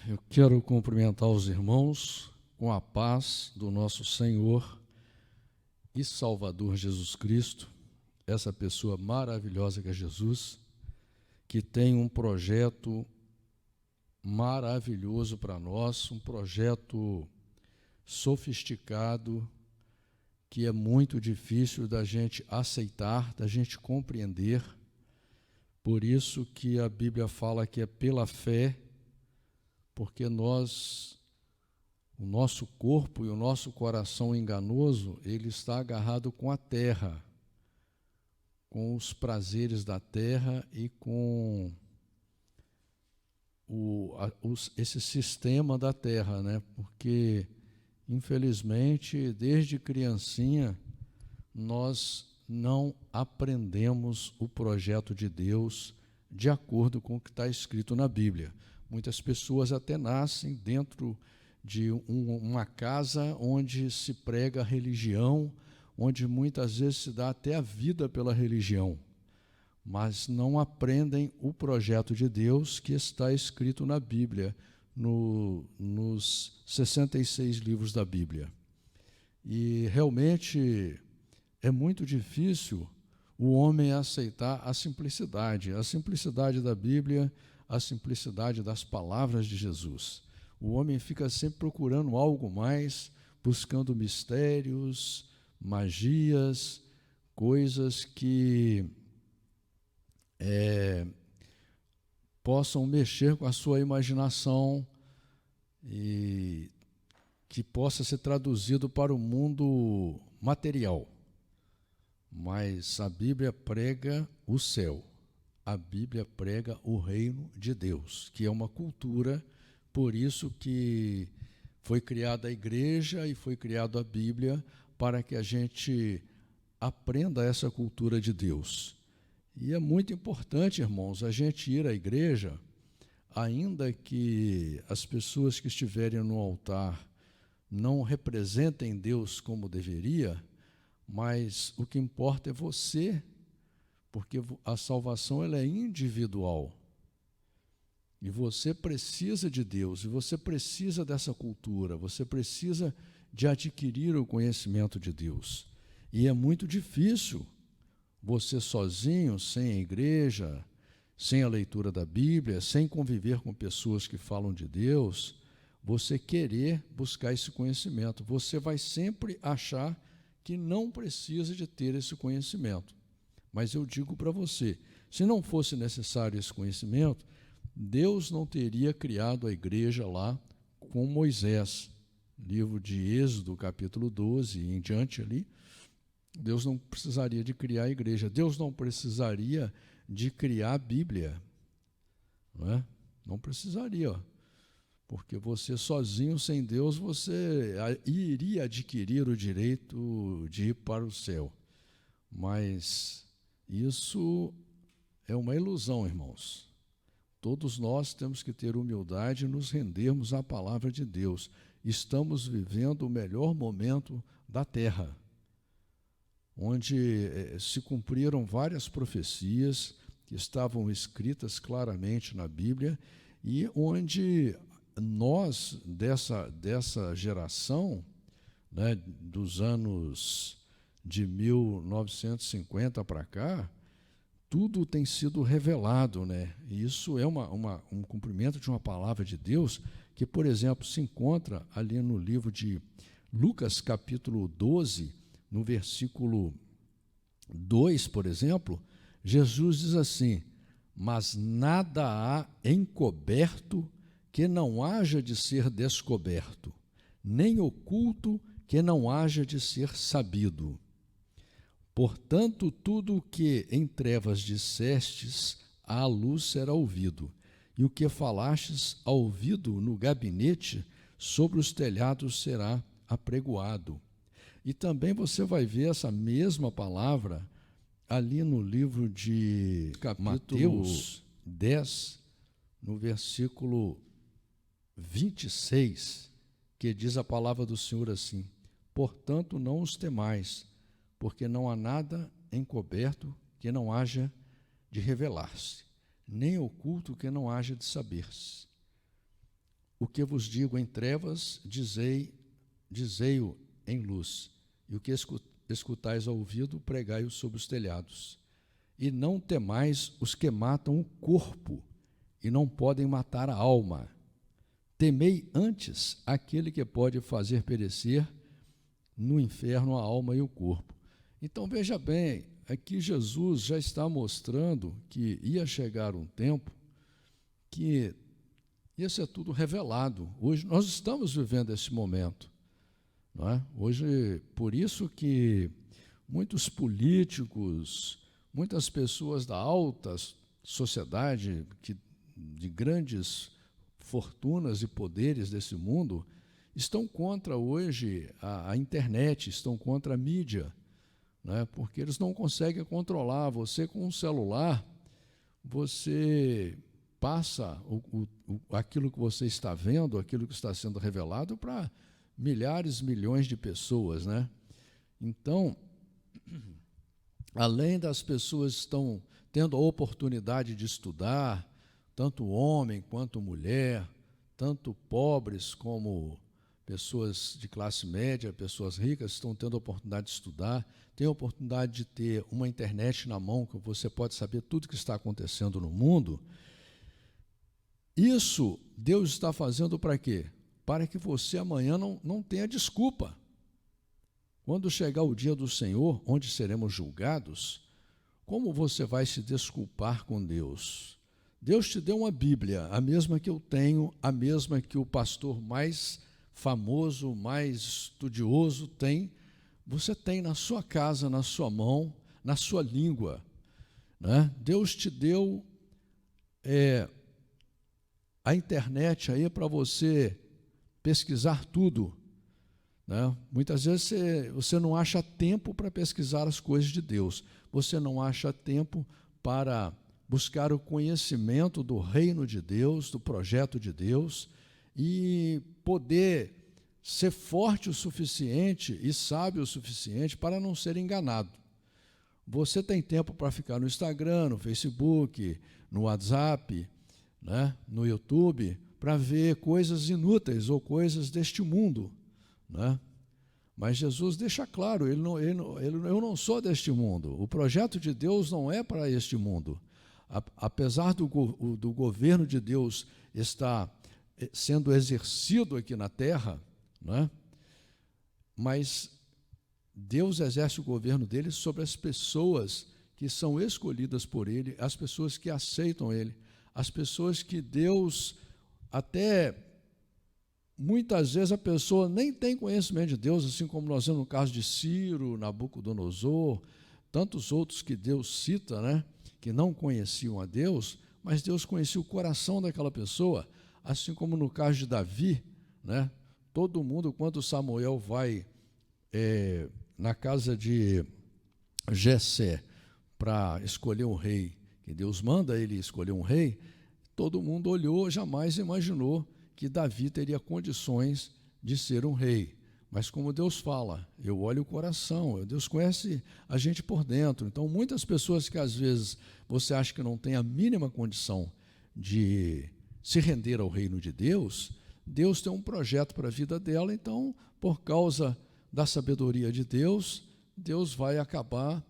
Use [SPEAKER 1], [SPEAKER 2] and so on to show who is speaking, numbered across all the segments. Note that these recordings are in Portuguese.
[SPEAKER 1] Eu quero cumprimentar os irmãos com a paz do nosso Senhor e Salvador Jesus Cristo, essa pessoa maravilhosa que é Jesus, que tem um projeto maravilhoso para nós, um projeto sofisticado, que é muito difícil da gente aceitar, da gente compreender. Por isso que a Bíblia fala que é pela fé, porque o nosso corpo e o nosso coração enganoso, ele está agarrado com a terra, com os prazeres da terra e com esse sistema da terra, né? Porque, infelizmente, desde criancinha, nós não aprendemos o projeto de Deus de acordo com o que está escrito na Bíblia. Muitas pessoas até nascem dentro de uma casa onde se prega a religião, onde muitas vezes se dá até a vida pela religião, mas não aprendem o projeto de Deus que está escrito na Bíblia, nos 66 livros da Bíblia. E realmente é muito difícil o homem aceitar a simplicidade da Bíblia, a simplicidade das palavras de Jesus. O homem fica sempre procurando algo mais, buscando mistérios, magias, coisas que possam mexer com a sua imaginação e que possa ser traduzido para o mundo material. Mas a Bíblia prega o céu, a Bíblia prega o reino de Deus, que é uma cultura, por isso que foi criada a igreja e foi criada a Bíblia, para que a gente aprenda essa cultura de Deus. E é muito importante, irmãos, a gente ir à igreja, ainda que as pessoas que estiverem no altar não representem Deus como deveria, mas o que importa é você, porque a salvação ela é individual. E você precisa de Deus, e você precisa dessa cultura, você precisa de adquirir o conhecimento de Deus. E é muito difícil você sozinho, sem a igreja, sem a leitura da Bíblia, sem conviver com pessoas que falam de Deus, você querer buscar esse conhecimento. Você vai sempre achar que não precisa de ter esse conhecimento. Mas eu digo para você, se não fosse necessário esse conhecimento, Deus não teria criado a igreja lá com Moisés. Livro de Êxodo, capítulo 12, e em diante ali, Deus não precisaria de criar a igreja. Deus não precisaria de criar a Bíblia. Não é? Não precisaria, porque você sozinho, sem Deus, você iria adquirir o direito de ir para o céu. Mas isso é uma ilusão, irmãos. Todos nós temos que ter humildade e nos rendermos à palavra de Deus. Estamos vivendo o melhor momento da terra, onde se cumpriram várias profecias que estavam escritas claramente na Bíblia e onde nós, dessa geração, né, dos anos de 1950 para cá, tudo tem sido revelado, né? E isso é um cumprimento de uma palavra de Deus que, por exemplo, se encontra ali no livro de Lucas, capítulo 12, no versículo 2, por exemplo, Jesus diz assim: mas nada há encoberto que não haja de ser descoberto, nem oculto que não haja de ser sabido. Portanto, tudo o que em trevas dissestes, à luz será ouvido, e o que falastes ao ouvido no gabinete, sobre os telhados será apregoado. E também você vai ver essa mesma palavra ali no livro de Mateus 10, no versículo 26, que diz a palavra do Senhor assim: portanto, não os temais, porque não há nada encoberto que não haja de revelar-se, nem oculto que não haja de saber-se. o que vos digo em trevas, dizei-o em luz, e o que escutais ao ouvido, pregai-o sobre os telhados. E não temais os que matam o corpo, e não podem matar a alma. Temei antes aquele que pode fazer perecer no inferno a alma e o corpo. Então, veja bem, aqui Jesus já está mostrando que ia chegar um tempo que ia ser tudo revelado. Hoje nós estamos vivendo esse momento, não é? Hoje, por isso que muitos políticos, muitas pessoas da alta sociedade, de grandes fortunas e poderes desse mundo, estão contra hoje a internet, estão contra a mídia, né? Porque eles não conseguem controlar. Você, com um celular, você passa aquilo que você está vendo, aquilo que está sendo revelado para milhares, milhões de pessoas, né? Então, além das pessoas que estão tendo a oportunidade de estudar, tanto homem quanto mulher, tanto pobres como pessoas de classe média, pessoas ricas, estão tendo a oportunidade de estudar, têm a oportunidade de ter uma internet na mão, que você pode saber tudo o que está acontecendo no mundo. Isso Deus está fazendo para quê? Para que você amanhã não tenha desculpa. Quando chegar o dia do Senhor, onde seremos julgados, como você vai se desculpar com Deus? Deus te deu uma Bíblia, a mesma que eu tenho, a mesma que o pastor mais famoso, mais estudioso tem. Você tem na sua casa, na sua mão, na sua língua, né? Deus te deu a internet aí para você pesquisar tudo, né? Muitas vezes você não acha tempo para pesquisar as coisas de Deus, você não acha tempo para buscar o conhecimento do reino de Deus, do projeto de Deus, e poder ser forte o suficiente e sábio o suficiente para não ser enganado. Você tem tempo para ficar no Instagram, no Facebook, no WhatsApp, né, no YouTube, para ver coisas inúteis ou coisas deste mundo, né? Mas Jesus deixa claro, eu não sou deste mundo. O projeto de Deus não é para este mundo. Apesar do governo de Deus estar sendo exercido aqui na terra, né? Mas Deus exerce o governo dele sobre as pessoas que são escolhidas por ele, as pessoas que aceitam ele, as pessoas que Deus, até muitas vezes a pessoa nem tem conhecimento de Deus, assim como nós vemos no caso de Ciro, Nabucodonosor, tantos outros que Deus cita, né, que não conheciam a Deus, mas Deus conhecia o coração daquela pessoa, assim como no caso de Davi, né, todo mundo, quando Samuel vai na casa de Jessé para escolher um rei, que Deus manda ele escolher um rei, todo mundo olhou, jamais imaginou que Davi teria condições de ser um rei. Mas como Deus fala, eu olho o coração, Deus conhece a gente por dentro. Então, muitas pessoas que às vezes você acha que não tem a mínima condição de se render ao reino de Deus, Deus tem um projeto para a vida dela, então, por causa da sabedoria de Deus, Deus vai acabar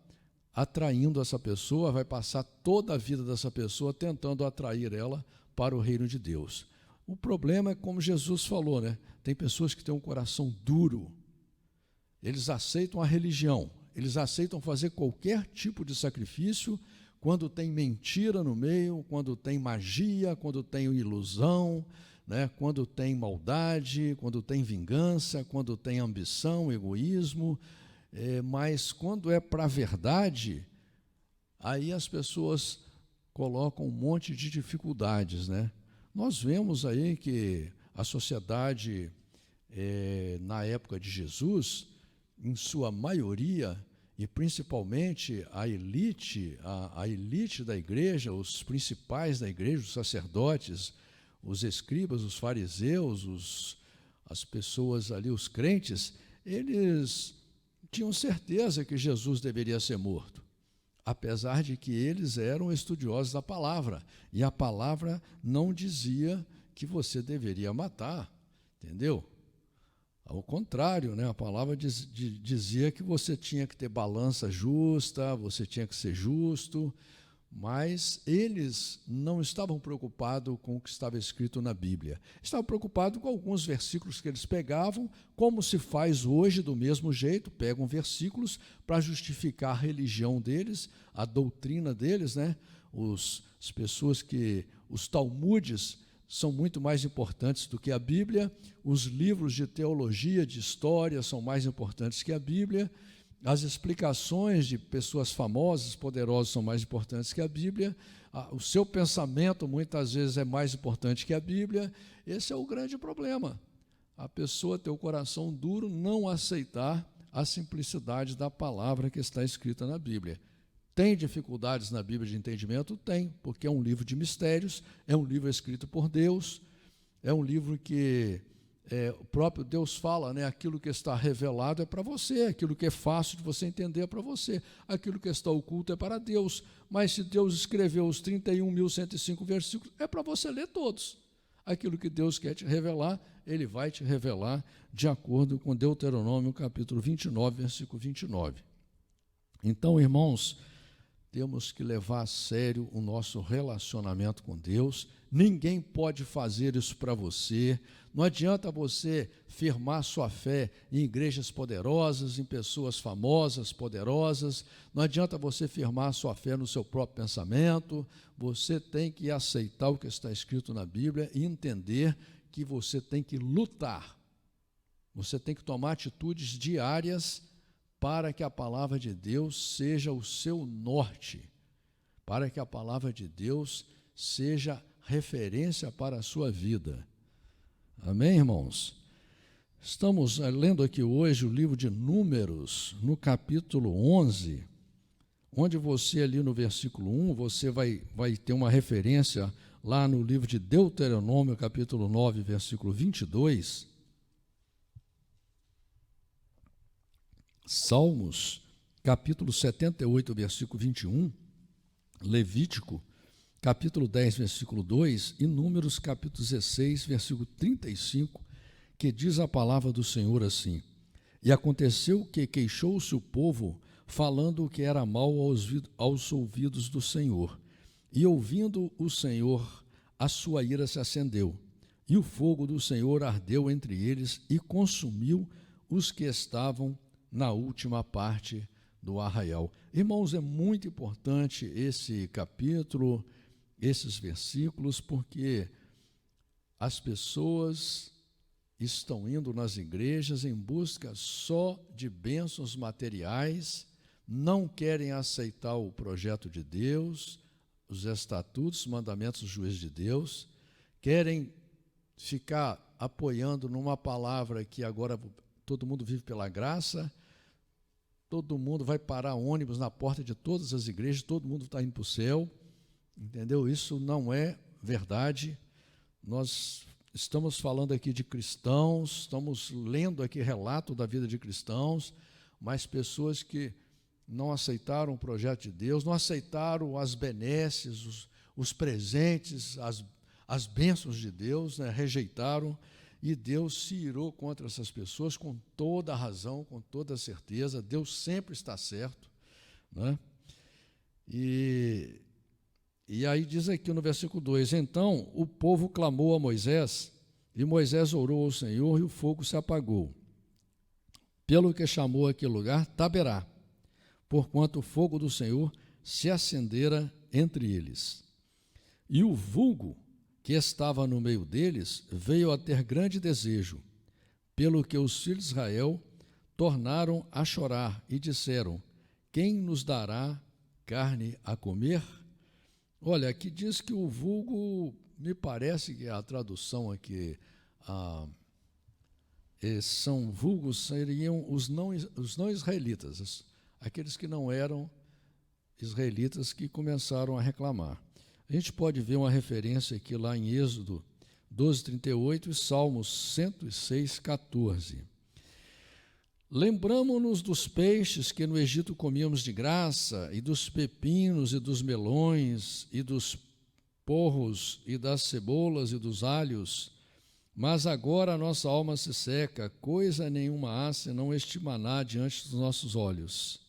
[SPEAKER 1] atraindo essa pessoa, vai passar toda a vida dessa pessoa tentando atrair ela para o reino de Deus. O problema é como Jesus falou, né? Tem pessoas que têm um coração duro, eles aceitam a religião, eles aceitam fazer qualquer tipo de sacrifício quando tem mentira no meio, quando tem magia, quando tem ilusão, né? Quando tem maldade, quando tem vingança, quando tem ambição, egoísmo, mas quando é para a verdade, aí as pessoas colocam um monte de dificuldades, né? Nós vemos aí que a sociedade, na época de Jesus, em sua maioria, e principalmente a elite da igreja, os principais da igreja, os sacerdotes, os escribas, os fariseus, as pessoas ali, os crentes, eles tinham certeza que Jesus deveria ser morto, apesar de que eles eram estudiosos da palavra, e a palavra não dizia que você deveria matar, entendeu? Ao contrário, né? A palavra dizia que você tinha que ter balança justa, você tinha que ser justo, mas eles não estavam preocupados com o que estava escrito na Bíblia. Estavam preocupados com alguns versículos que eles pegavam, como se faz hoje do mesmo jeito, pegam versículos para justificar a religião deles, a doutrina deles, né? As pessoas que, os talmudes, são muito mais importantes do que a Bíblia, os livros de teologia, de história, são mais importantes que a Bíblia, as explicações de pessoas famosas, poderosas, são mais importantes que a Bíblia, o seu pensamento muitas vezes é mais importante que a Bíblia. Esse é o grande problema, a pessoa ter o coração duro, não aceitar a simplicidade da palavra que está escrita na Bíblia. Tem dificuldades na Bíblia de entendimento? Tem, porque é um livro de mistérios, é um livro escrito por Deus, é um livro que o próprio Deus fala, né? Aquilo que está revelado é para você, aquilo que é fácil de você entender é para você, aquilo que está oculto é para Deus. Mas se Deus escreveu os 31.105 versículos, é para você ler todos. Aquilo que Deus quer te revelar, Ele vai te revelar de acordo com Deuteronômio, capítulo 29, versículo 29. Então, irmãos, temos que levar a sério o nosso relacionamento com Deus. Ninguém pode fazer isso para você. Não adianta você firmar sua fé em igrejas poderosas, em pessoas famosas, poderosas. Não adianta você firmar sua fé no seu próprio pensamento. Você tem que aceitar o que está escrito na Bíblia e entender que você tem que lutar. Você tem que tomar atitudes diárias para que a palavra de Deus seja o seu norte, para que a palavra de Deus seja referência para a sua vida. Amém, irmãos? Estamos lendo aqui hoje o livro de Números, no capítulo 11, onde você ali no versículo 1, você vai ter uma referência lá no livro de Deuteronômio, capítulo 9, versículo 22, Salmos, capítulo 78, versículo 21, Levítico, capítulo 10, versículo 2, e Números, capítulo 16, versículo 35, que diz a palavra do Senhor assim: E aconteceu que queixou-se o povo, falando o que era mal aos ouvidos do Senhor. E ouvindo o Senhor, a sua ira se acendeu, e o fogo do Senhor ardeu entre eles e consumiu os que estavam na última parte do arraial. Irmãos, é muito importante esse capítulo, esses versículos, porque as pessoas estão indo nas igrejas em busca só de bênçãos materiais, não querem aceitar o projeto de Deus, os estatutos, os mandamentos dos juízes de Deus, querem ficar apoiando numa palavra que agora todo mundo vive pela graça, todo mundo vai parar ônibus na porta de todas as igrejas, todo mundo está indo para o céu, entendeu? Isso não é verdade. Nós estamos falando aqui de cristãos, estamos lendo aqui relato da vida de cristãos, mas pessoas que não aceitaram o projeto de Deus, não aceitaram as benesses, os presentes, as bênçãos de Deus, né? Rejeitaram, e Deus se irou contra essas pessoas com toda a razão, com toda a certeza. Deus sempre está certo, né? E aí diz aqui no versículo 2, então o povo clamou a Moisés, e Moisés orou ao Senhor, e o fogo se apagou, pelo que chamou aquele lugar Taberá, porquanto o fogo do Senhor se acendera entre eles. E o vulgo que estava no meio deles veio a ter grande desejo, pelo que os filhos de Israel tornaram a chorar e disseram: quem nos dará carne a comer? Olha, aqui diz que o vulgo, me parece que a tradução aqui, são vulgos, seriam os não israelitas, aqueles que não eram israelitas que começaram a reclamar. A gente pode ver uma referência aqui lá em Êxodo 12:38 e Salmos 106:14. Lembramo-nos dos peixes que no Egito comíamos de graça, e dos pepinos e dos melões e dos porros e das cebolas e dos alhos, mas agora a nossa alma se seca, coisa nenhuma há senão este maná diante dos nossos olhos.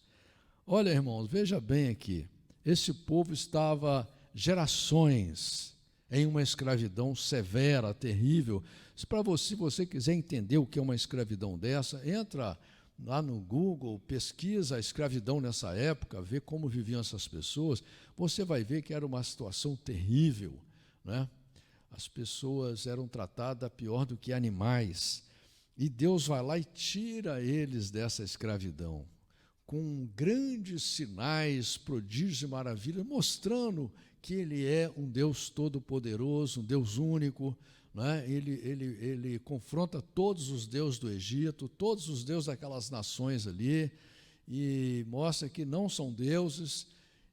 [SPEAKER 1] Olha, irmãos, veja bem aqui, esse povo estava gerações em uma escravidão severa, terrível. Se você quiser entender o que é uma escravidão dessa, entra lá no Google, pesquisa a escravidão nessa época, vê como viviam essas pessoas, você vai ver que era uma situação terrível, né? As pessoas eram tratadas pior do que animais, e Deus vai lá e tira eles dessa escravidão, com grandes sinais, prodígios e maravilhas, mostrando que Ele é um Deus todo-poderoso, um Deus único, né? Ele confronta todos os deuses do Egito, todos os deuses daquelas nações ali, e mostra que não são deuses,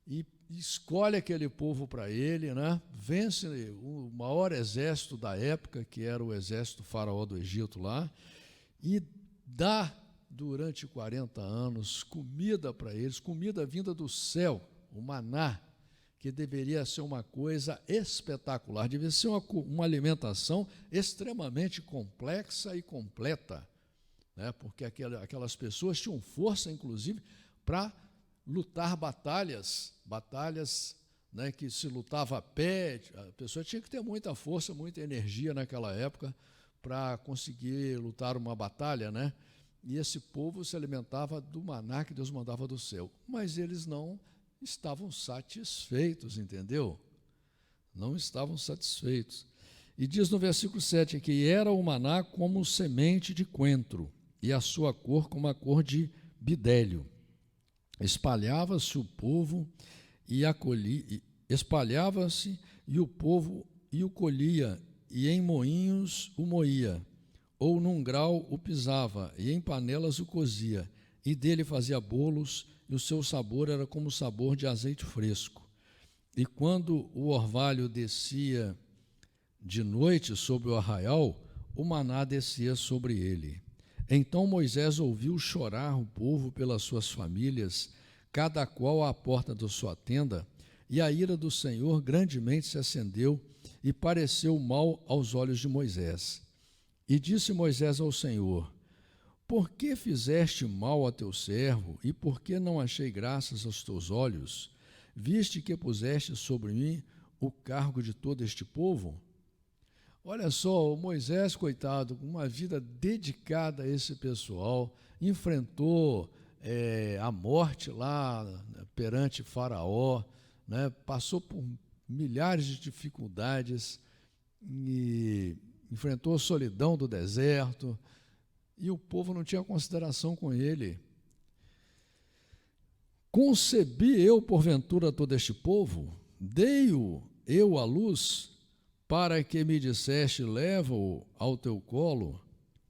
[SPEAKER 1] e escolhe aquele povo para ele, né? Vence o maior exército da época, que era o exército faraó do Egito lá, e dá durante 40 anos comida para eles, comida vinda do céu, o maná, que deveria ser uma coisa espetacular, devia ser uma alimentação extremamente complexa e completa, né? Porque aquelas pessoas tinham força, inclusive, para lutar batalhas, né, que se lutava a pé, a pessoa tinha que ter muita força, muita energia naquela época para conseguir lutar uma batalha, né? E esse povo se alimentava do maná que Deus mandava do céu, mas eles não estavam satisfeitos, entendeu? Não estavam satisfeitos. E diz no versículo 7 que era o maná como semente de coentro, e a sua cor como a cor de bidélio. Espalhava-se o povo espalhava-se e o povo e o colhia, e em moinhos o moía, ou num grau o pisava, e em panelas o cozia, e dele fazia bolos, e o seu sabor era como o sabor de azeite fresco. E quando o orvalho descia de noite sobre o arraial, o maná descia sobre ele. Então Moisés ouviu chorar o povo pelas suas famílias, cada qual à porta da sua tenda, e a ira do Senhor grandemente se acendeu, e pareceu mal aos olhos de Moisés. E disse Moisés ao Senhor: por que fizeste mal a teu servo, e por que não achei graças aos teus olhos, viste que puseste sobre mim o cargo de todo este povo? Olha só, o Moisés, coitado, com uma vida dedicada a esse pessoal, enfrentou a morte lá perante Faraó, né, passou por milhares de dificuldades, e enfrentou a solidão do deserto, e o povo não tinha consideração com ele. Concebi eu, porventura, todo este povo? Dei-o eu à luz, para que me disseste, leva-o ao teu colo,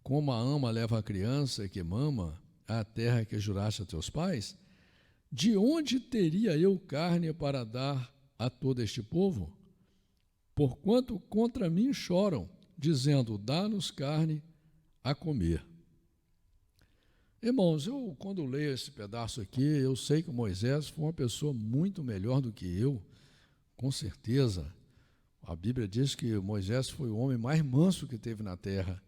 [SPEAKER 1] como a ama leva a criança que mama, à terra que juraste a teus pais? De onde teria eu carne para dar a todo este povo? Porquanto contra mim choram, dizendo, dá-nos carne a comer. Irmãos, quando leio esse pedaço aqui, eu sei que Moisés foi uma pessoa muito melhor do que eu, com certeza. A Bíblia diz que Moisés foi o homem mais manso que teve na terra.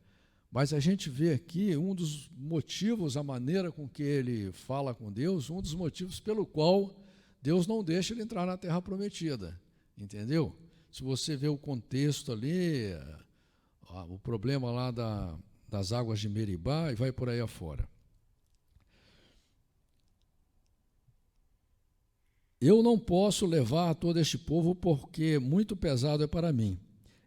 [SPEAKER 1] Mas a gente vê aqui um dos motivos, a maneira com que ele fala com Deus, um dos motivos pelo qual Deus não deixa ele entrar na terra prometida, entendeu? Se você vê o contexto ali, o problema lá das águas de Meribá, e vai por aí afora. Eu não posso levar a todo este povo, porque muito pesado é para mim.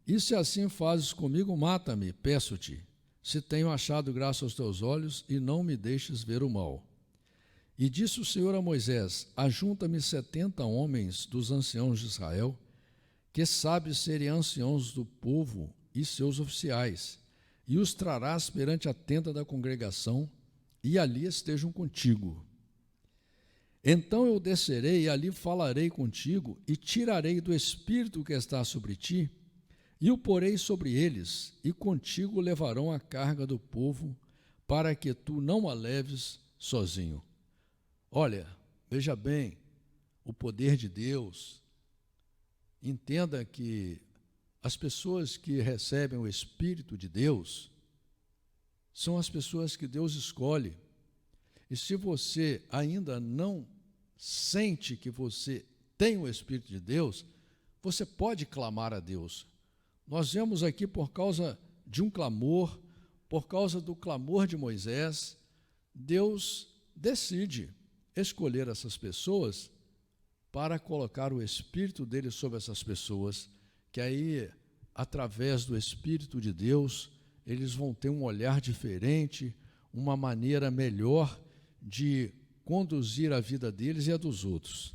[SPEAKER 1] E se assim fazes comigo, mata-me, peço-te, se tenho achado graça aos teus olhos, e não me deixes ver o mal. E disse o Senhor a Moisés: ajunta-me 70 homens dos anciãos de Israel, que sabem serem anciãos do povo e seus oficiais, e os trarás perante a tenda da congregação, e ali estejam contigo. Então eu descerei e ali falarei contigo, e tirarei do Espírito que está sobre ti, e o porei sobre eles, e contigo levarão a carga do povo, para que tu não a leves sozinho. Olha, veja bem, o poder de Deus, entenda que as pessoas que recebem o Espírito de Deus são as pessoas que Deus escolhe. E se você ainda não sente que você tem o Espírito de Deus, você pode clamar a Deus. Nós vemos aqui por causa de um clamor, por causa do clamor de Moisés, Deus decide escolher essas pessoas para colocar o Espírito dele sobre essas pessoas, que aí, através do Espírito de Deus, eles vão ter um olhar diferente, uma maneira melhor de conduzir a vida deles e a dos outros.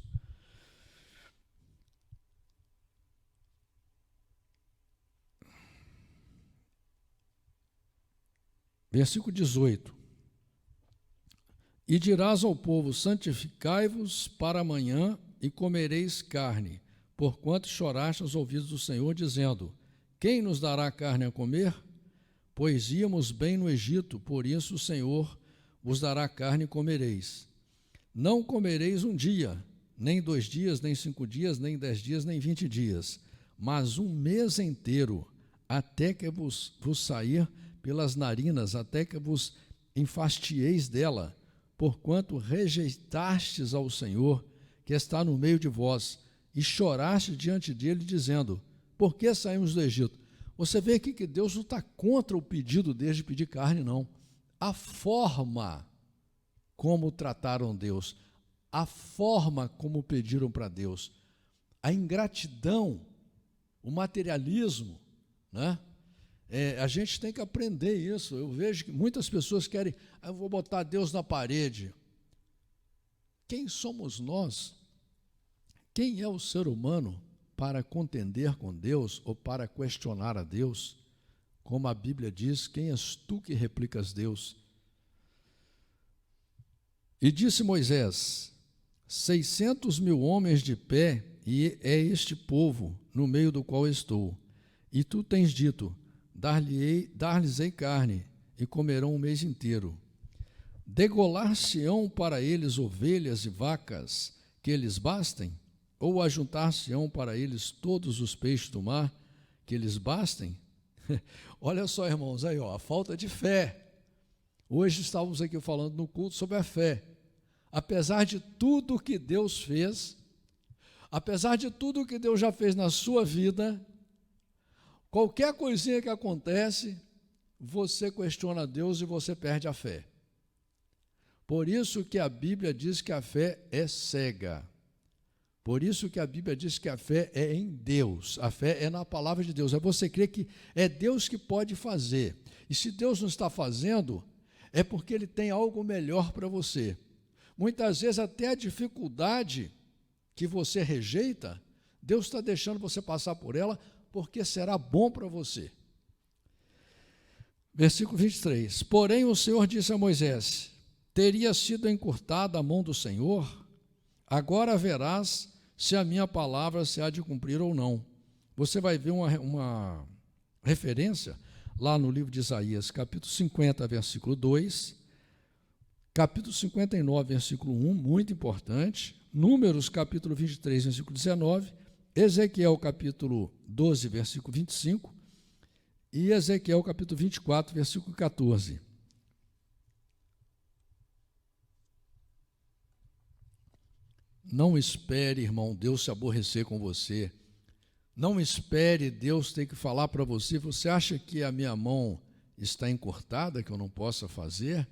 [SPEAKER 1] Versículo 18. E dirás ao povo: santificai-vos para amanhã e comereis carne, porquanto choraste aos ouvidos do Senhor, dizendo: quem nos dará carne a comer? Pois íamos bem no Egito, por isso o Senhor vos dará carne e comereis. Não comereis um dia, nem 2 dias, nem 5 dias, nem 10 dias, nem 20 dias, mas um mês inteiro, até que vos sair pelas narinas, até que vos enfastieis dela, porquanto rejeitastes ao Senhor, que está no meio de vós, e choraste diante dele, dizendo: por que saímos do Egito? Você vê aqui que Deus não está contra o pedido deles de pedir carne, não. A forma como trataram Deus, a forma como pediram para Deus, a ingratidão, o materialismo, né? A gente tem que aprender isso. Eu vejo que muitas pessoas querem: eu vou botar Deus na parede. Quem somos nós? Quem é o ser humano para contender com Deus ou para questionar a Deus? Como a Bíblia diz: quem és tu que replicas Deus? E disse Moisés: 600.000 homens de pé, e é este povo no meio do qual estou. E tu tens dito: dar-lhes-ei carne, e comerão um mês inteiro. Degolar-se-ão para eles ovelhas e vacas, que eles bastem? Ou ajuntar-se-ão para eles todos os peixes do mar, que eles bastem? Olha só, irmãos, aí, a falta de fé. Hoje estávamos aqui falando no culto sobre a fé. Apesar de tudo que Deus fez, apesar de tudo que Deus já fez na sua vida, qualquer coisinha que acontece, você questiona Deus e você perde a fé. Por isso que a Bíblia diz que a fé é cega. Por isso que a Bíblia diz que a fé é em Deus. A fé é na palavra de Deus. É você crer que é Deus que pode fazer. E se Deus não está fazendo, é porque Ele tem algo melhor para você. Muitas vezes até a dificuldade que você rejeita, Deus está deixando você passar por ela, porque será bom para você. Versículo 23. Porém o Senhor disse a Moisés: teria sido encurtada a mão do Senhor? Agora verás se a minha palavra se há de cumprir ou não. Você vai ver uma referência lá no livro de Isaías, capítulo 50, versículo 2, capítulo 59, versículo 1, muito importante, Números, capítulo 23, versículo 19, Ezequiel, capítulo 12, versículo 25, e Ezequiel, capítulo 24, versículo 14. Não espere, irmão, Deus se aborrecer com você. Não espere Deus ter que falar para você: você acha que a minha mão está encurtada, que eu não possa fazer?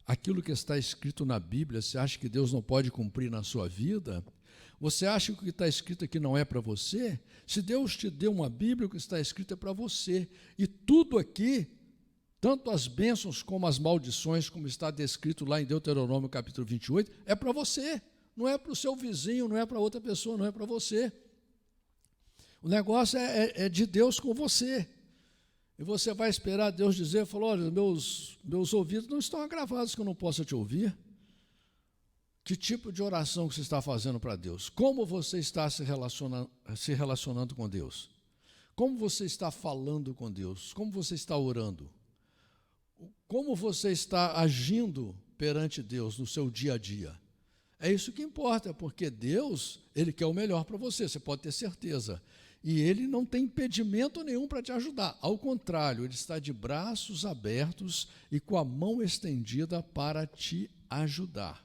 [SPEAKER 1] Aquilo que está escrito na Bíblia, você acha que Deus não pode cumprir na sua vida? Você acha que o que está escrito aqui não é para você? Se Deus te deu uma Bíblia, o que está escrito é para você. E tudo aqui, tanto as bênçãos como as maldições, como está descrito lá em Deuteronômio capítulo 28, é para você. Não é para o seu vizinho, não é para outra pessoa, não é para você. O negócio é de Deus com você. E você vai esperar Deus dizer: falou, olha, meus ouvidos não estão agravados que eu não possa te ouvir. Que tipo de oração que você está fazendo para Deus? Como você está se relacionando com Deus? Como você está falando com Deus? Como você está orando? Como você está agindo perante Deus no seu dia a dia? É isso que importa, porque Deus, Ele quer o melhor para você, você pode ter certeza. E Ele não tem impedimento nenhum para te ajudar. Ao contrário, Ele está de braços abertos e com a mão estendida para te ajudar.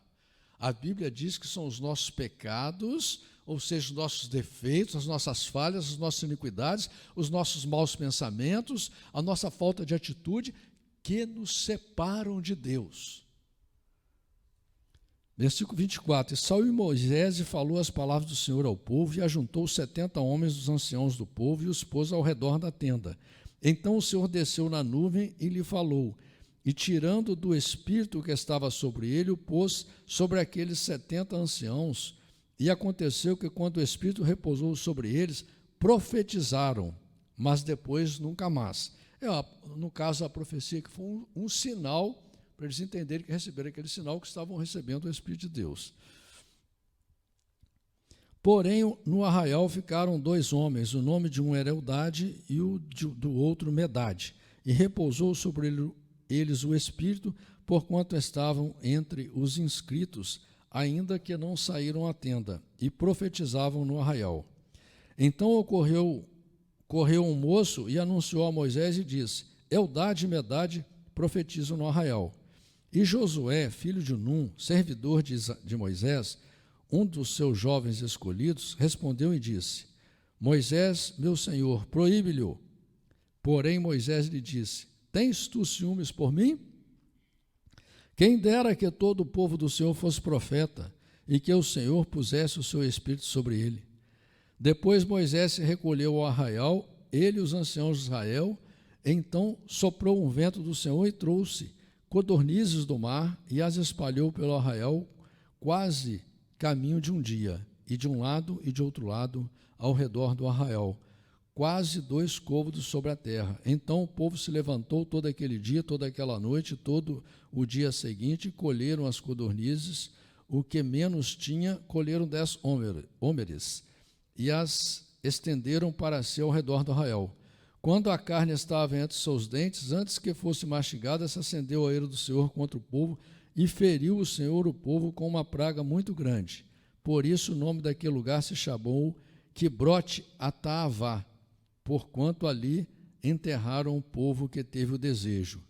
[SPEAKER 1] A Bíblia diz que são os nossos pecados, ou seja, os nossos defeitos, as nossas falhas, as nossas iniquidades, os nossos maus pensamentos, a nossa falta de atitude, que nos separam de Deus. Versículo 24, e saiu Moisés e falou as palavras do Senhor ao povo, e ajuntou 70 homens dos anciãos do povo, e os pôs ao redor da tenda. Então o Senhor desceu na nuvem e lhe falou, e tirando do Espírito que estava sobre ele, o pôs sobre aqueles 70 anciãos, e aconteceu que quando o Espírito repousou sobre eles, profetizaram, mas depois nunca mais. No caso, a profecia que foi um sinal, para eles entenderem que receberam aquele sinal que estavam recebendo o Espírito de Deus. Porém, no arraial ficaram 2 homens, o nome de um era Eldade e o do outro Medade, e repousou sobre eles o Espírito, porquanto estavam entre os inscritos, ainda que não saíram à tenda, e profetizavam no arraial. Então correu um moço e anunciou a Moisés e disse, Eldade e Medade profetizam no arraial. E Josué, filho de Num, servidor de Moisés, um dos seus jovens escolhidos, respondeu e disse, Moisés, meu senhor, proíbe-lhe. Porém Moisés lhe disse, tens tu ciúmes por mim? Quem dera que todo o povo do Senhor fosse profeta, e que o Senhor pusesse o seu Espírito sobre ele. Depois Moisés se recolheu ao arraial, ele e os anciãos de Israel. Então soprou um vento do Senhor e trouxe codornizes do mar e as espalhou pelo arraial, quase caminho de um dia, e de um lado e de outro lado, ao redor do arraial, quase 2 côvados sobre a terra. Então o povo se levantou todo aquele dia, toda aquela noite, todo o dia seguinte, e colheram as codornizes, o que menos tinha, colheram 10 hómeres, e as estenderam para si ao redor do arraial. Quando a carne estava entre seus dentes, antes que fosse mastigada, se acendeu a ira do Senhor contra o povo, e feriu o Senhor o povo com uma praga muito grande. Por isso o nome daquele lugar se chamou Quibrote Ataavá, porquanto ali enterraram o povo que teve o desejo.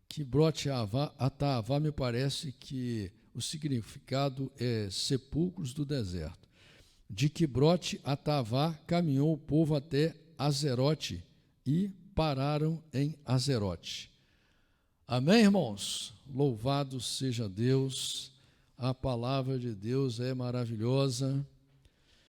[SPEAKER 1] Quibrote Ataavá, me parece que o significado é sepulcros do deserto. De Quibrote Ataavá caminhou o povo até Azerote, e pararam em Azerote. Amém, irmãos? Louvado seja Deus, a palavra de Deus é maravilhosa.